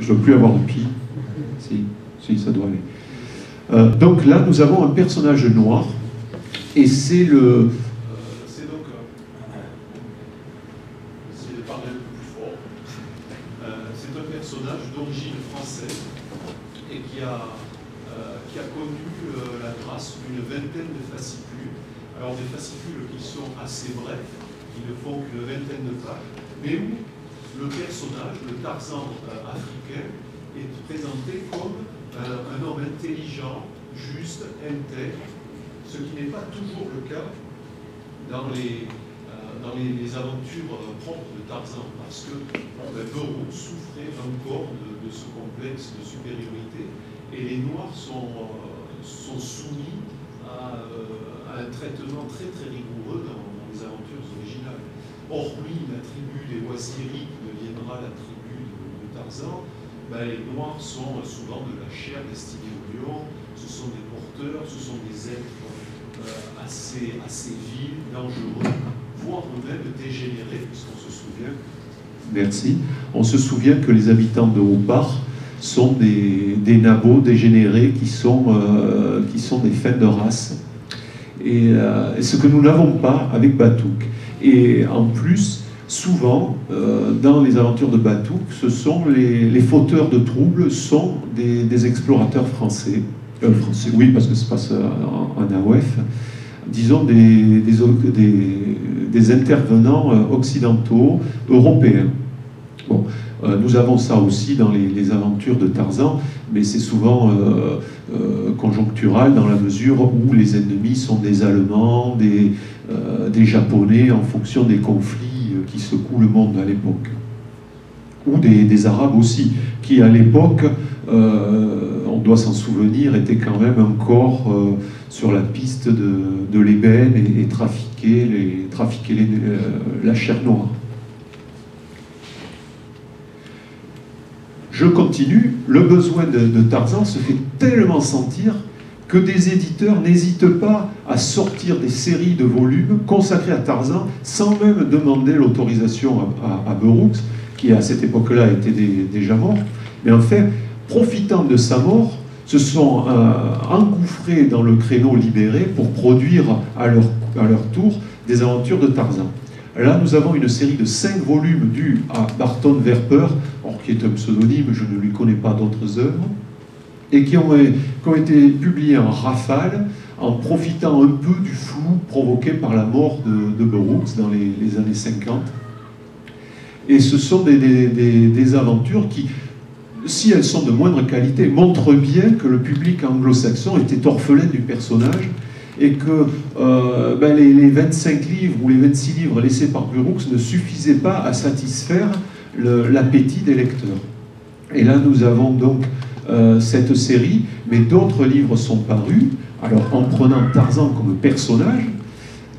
Je ne dois plus avoir de pile. Si, ça doit aller. Donc là, nous avons un personnage noir, et c'est le... c'est donc... Essayez de parler un peu plus fort. C'est un personnage d'origine française, et qui a connu la trace d'une vingtaine de fascicules. Alors des fascicules qui sont assez brefs, qui ne font qu'une vingtaine de pages, mais où le personnage, le Tarzan africain, est présenté comme un homme intelligent, juste, intègre, ce qui n'est pas toujours le cas dans les aventures propres de Tarzan, parce que Burroughs souffrait encore de ce complexe de supériorité, et les Noirs sont soumis à un traitement très très rigoureux dans les aventures originales. Hormis la tribu des Waziri, qui deviendra la tribu de Tarzan, les Noirs sont souvent de la chair destinée au lion, ce sont des porteurs, ce sont des êtres assez vils, dangereux, voire même dégénérés, puisqu'on se souvient... Merci. On se souvient que les habitants de Haut-Part sont des nabots dégénérés qui sont des fins de race. Et ce que nous n'avons pas avec Batouk. Et en plus, souvent, dans les aventures de Batouk, ce sont les fauteurs de troubles sont des explorateurs français. Français, oui, parce que ça se passe en AOF. Disons des intervenants occidentaux, européens. Bon, nous avons ça aussi dans les aventures de Tarzan, mais c'est souvent conjonctural dans la mesure où les ennemis sont des Allemands, des Japonais, en fonction des conflits qui secouent le monde à l'époque. Ou des Arabes aussi, qui à l'époque, on doit s'en souvenir, étaient quand même encore sur la piste de l'ébène et trafiquaient la chair noire. Je continue, le besoin de Tarzan se fait tellement sentir que des éditeurs n'hésitent pas à sortir des séries de volumes consacrés à Tarzan sans même demander l'autorisation à Burroughs, qui à cette époque-là était déjà mort. Mais en fait, profitant de sa mort, se sont engouffrés dans le créneau libéré pour produire à leur tour des aventures de Tarzan. Là, nous avons une série de 5 volumes dus à Barton Werper, qui est un pseudonyme, je ne lui connais pas d'autres œuvres, et qui ont été publiés en rafale, en profitant un peu du flou provoqué par la mort de Burroughs dans les années 50. Et ce sont des aventures qui, si elles sont de moindre qualité, montrent bien que le public anglo-saxon était orphelin du personnage, et que les 25 livres ou les 26 livres laissés par Burroughs ne suffisaient pas à satisfaire l'appétit des lecteurs. Et là, nous avons donc cette série, mais d'autres livres sont parus, alors en prenant Tarzan comme personnage,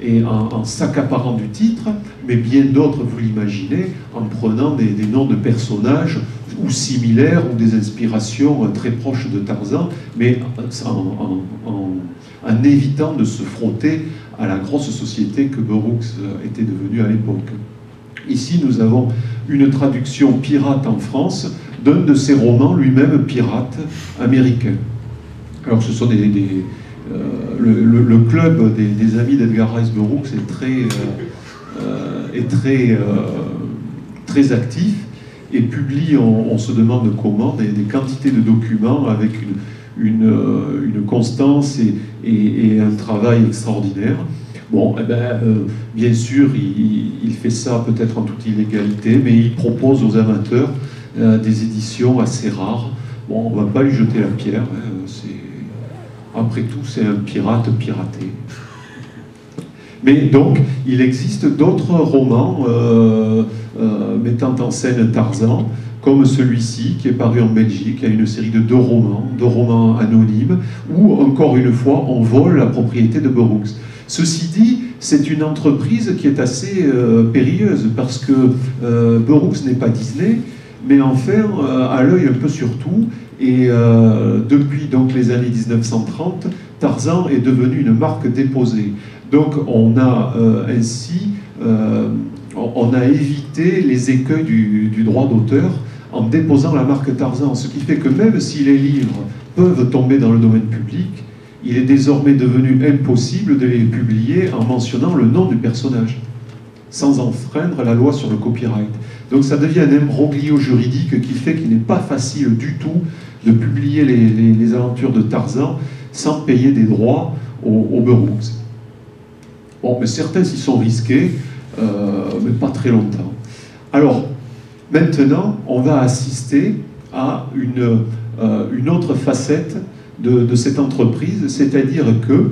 et en s'accaparant du titre, mais bien d'autres, vous l'imaginez, en prenant des noms de personnages ou similaires, ou des inspirations très proches de Tarzan, mais en évitant de se frotter à la grosse société que Burroughs était devenu à l'époque. Ici, nous avons une traduction pirate en France d'un de ses romans, lui-même pirate, américain. Alors, ce sont le club des amis d'Edgar Rice Burroughs est très actif et publie, on se demande comment, des quantités de documents avec une constance et un travail extraordinaire. Bon, bien sûr, il fait ça peut-être en toute illégalité, mais il propose aux amateurs des éditions assez rares. Bon, on ne va pas lui jeter la pierre, après tout, c'est un pirate piraté. Mais donc, il existe d'autres romans mettant en scène Tarzan, comme celui-ci, qui est paru en Belgique. Il y a une série de deux romans anonymes, où, encore une fois, on vole la propriété de Burroughs. Ceci dit, c'est une entreprise qui est assez périlleuse, parce que Burroughs n'est pas Disney, mais enfin, à l'œil un peu sur tout, et depuis donc les années 1930, Tarzan est devenu une marque déposée. Donc on a ainsi on a évité les écueils du droit d'auteur en déposant la marque Tarzan. Ce qui fait que même si les livres peuvent tomber dans le domaine public, il est désormais devenu impossible de les publier en mentionnant le nom du personnage, sans enfreindre la loi sur le copyright. Donc ça devient un imbroglio juridique qui fait qu'il n'est pas facile du tout de publier les aventures de Tarzan sans payer des droits aux Burroughs. Bon, mais certains s'y sont risqués, mais pas très longtemps. Alors, maintenant, on va assister à une autre facette de cette entreprise, c'est-à-dire que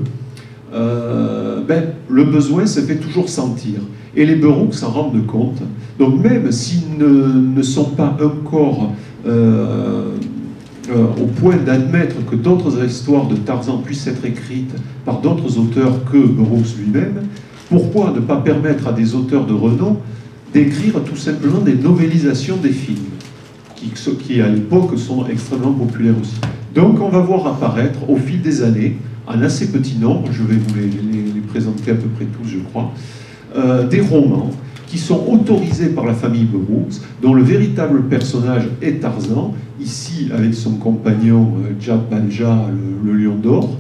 le besoin se fait toujours sentir. Et les Burroughs s'en rendent compte. Donc même s'ils ne sont pas encore au point d'admettre que d'autres histoires de Tarzan puissent être écrites par d'autres auteurs que Burroughs lui-même, pourquoi ne pas permettre à des auteurs de renom d'écrire tout simplement des novélisations des films, qui à l'époque sont extrêmement populaires aussi. Donc on va voir apparaître au fil des années, en assez petit nombre, je vais vous les présenter à peu près tous je crois, des romans qui sont autorisés par la famille Burroughs, dont le véritable personnage est Tarzan, ici avec son compagnon Jab Banja, le lion d'or,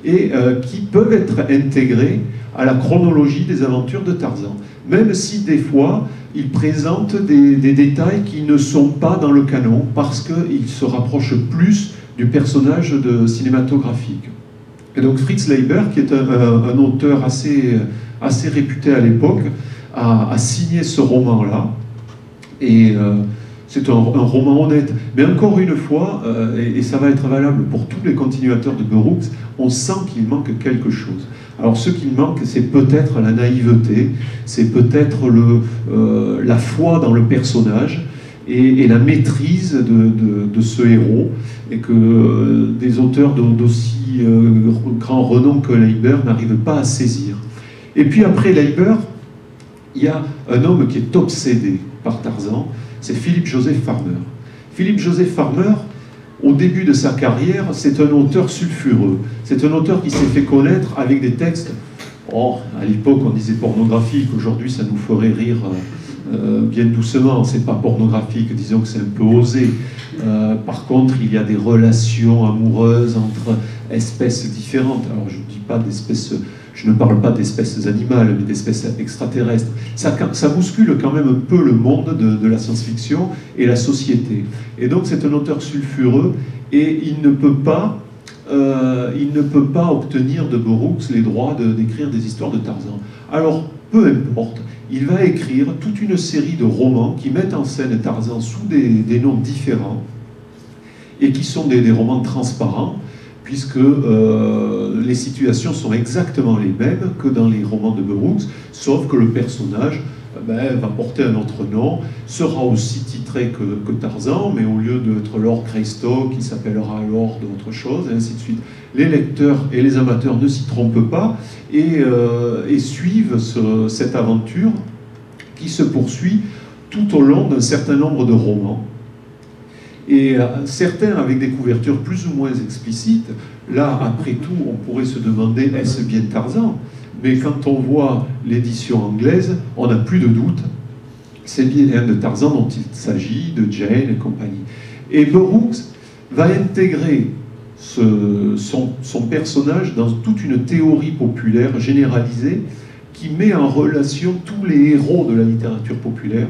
et qui peuvent être intégrés à la chronologie des aventures de Tarzan, même si des fois ils présentent des détails qui ne sont pas dans le canon, parce qu'ils se rapprochent plus du personnage cinématographique. Et donc Fritz Leiber, qui est un auteur assez réputé à l'époque, a signé ce roman-là, et c'est un roman honnête. Mais encore une fois, et ça va être valable pour tous les continuateurs de Burroughs, on sent qu'il manque quelque chose. Alors ce qui manque, c'est peut-être la naïveté, c'est peut-être la foi dans le personnage, et la maîtrise de ce héros, et que des auteurs d'aussi grand renom que Leiber n'arrivent pas à saisir. Et puis après Leiber, il y a un homme qui est obsédé par Tarzan, c'est Philip Joseph Farmer. Philip Joseph Farmer, au début de sa carrière, c'est un auteur sulfureux. C'est un auteur qui s'est fait connaître avec des textes, à l'époque on disait pornographiques, aujourd'hui ça nous ferait rire bien doucement, c'est pas pornographique, disons que c'est un peu osé. Par contre, il y a des relations amoureuses entre espèces différentes. Alors je dis pas d'espèces... Je ne parle pas d'espèces animales, mais d'espèces extraterrestres. Ça bouscule quand même un peu le monde de la science-fiction et la société. Et donc c'est un auteur sulfureux, et il ne peut pas obtenir de Burroughs les droits d'écrire des histoires de Tarzan. Alors, peu importe, il va écrire toute une série de romans qui mettent en scène Tarzan sous des noms différents, et qui sont des romans transparents, puisque les situations sont exactement les mêmes que dans les romans de Burroughs, sauf que le personnage va porter un autre nom, sera aussi titré que Tarzan, mais au lieu d'être Lord Greystoke, il s'appellera Lord autre chose, et ainsi de suite. Les lecteurs et les amateurs ne s'y trompent pas, et suivent cette aventure qui se poursuit tout au long d'un certain nombre de romans. Et certains avec des couvertures plus ou moins explicites. Là, après tout, on pourrait se demander, est-ce bien Tarzan? Mais quand on voit l'édition anglaise, on n'a plus de doute. C'est bien de Tarzan dont il s'agit, de Jane et compagnie. Et Burroughs va intégrer son personnage dans toute une théorie populaire généralisée qui met en relation tous les héros de la littérature populaire,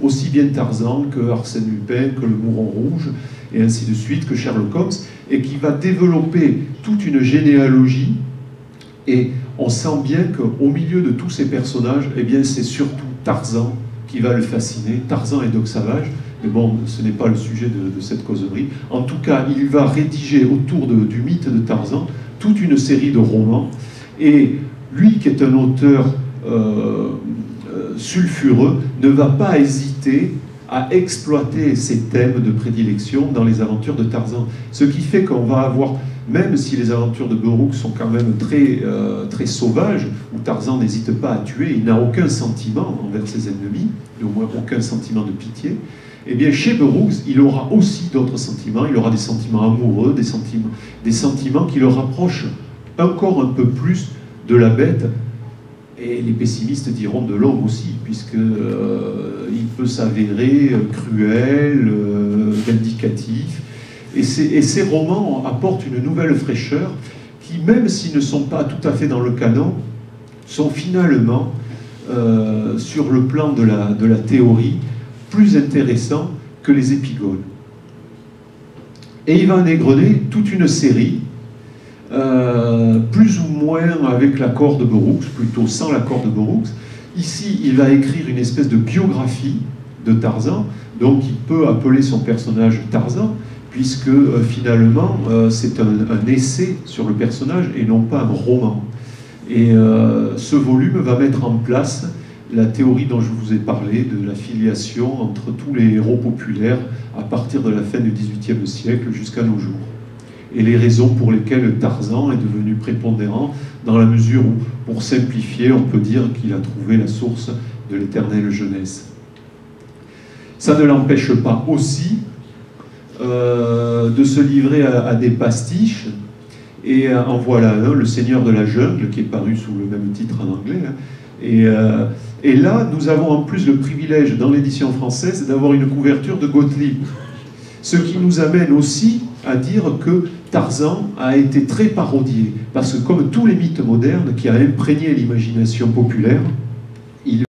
aussi bien Tarzan que Arsène Lupin, que le Mouron Rouge, et ainsi de suite, que Sherlock Holmes, et qui va développer toute une généalogie. Et on sent bien qu'au milieu de tous ces personnages, eh bien, c'est surtout Tarzan qui va le fasciner, Tarzan et Doc Savage, mais bon, ce n'est pas le sujet de cette causerie. En tout cas, il va rédiger autour du mythe de Tarzan toute une série de romans, et lui qui est un auteur sulfureux, ne va pas hésiter à exploiter ces thèmes de prédilection dans les aventures de Tarzan. Ce qui fait qu'on va avoir, même si les aventures de Burroughs sont quand même très sauvages, où Tarzan n'hésite pas à tuer, il n'a aucun sentiment envers ses ennemis, au moins aucun sentiment de pitié, eh bien chez Burroughs, il aura aussi d'autres sentiments, il aura des sentiments amoureux, des sentiments qui le rapprochent encore un peu plus de la bête. Et les pessimistes diront de l'homme aussi, puisque il peut s'avérer cruel, significatifs. Et ces romans apportent une nouvelle fraîcheur qui, même s'ils ne sont pas tout à fait dans le canon, sont finalement, sur le plan de la théorie, plus intéressants que les épigones. Et il va en égrener toute une série, plus ou moins avec l'accord de Burroughs, plutôt sans l'accord de Burroughs. Ici, il va écrire une espèce de biographie de Tarzan, donc il peut appeler son personnage Tarzan, puisque finalement, c'est un essai sur le personnage et non pas un roman. Et ce volume va mettre en place la théorie dont je vous ai parlé, de la filiation entre tous les héros populaires à partir de la fin du XVIIIe siècle jusqu'à nos jours. Et les raisons pour lesquelles Tarzan est devenu prépondérant, dans la mesure où, pour simplifier, on peut dire qu'il a trouvé la source de l'éternelle jeunesse. Ça ne l'empêche pas aussi de se livrer à des pastiches, et en voilà un, Le Seigneur de la Jungle, qui est paru sous le même titre en anglais, hein. Et là, nous avons en plus le privilège, dans l'édition française, d'avoir une couverture de Gottlieb. Ce qui nous amène aussi à dire que Tarzan a été très parodié, parce que comme tous les mythes modernes qui a imprégné l'imagination populaire,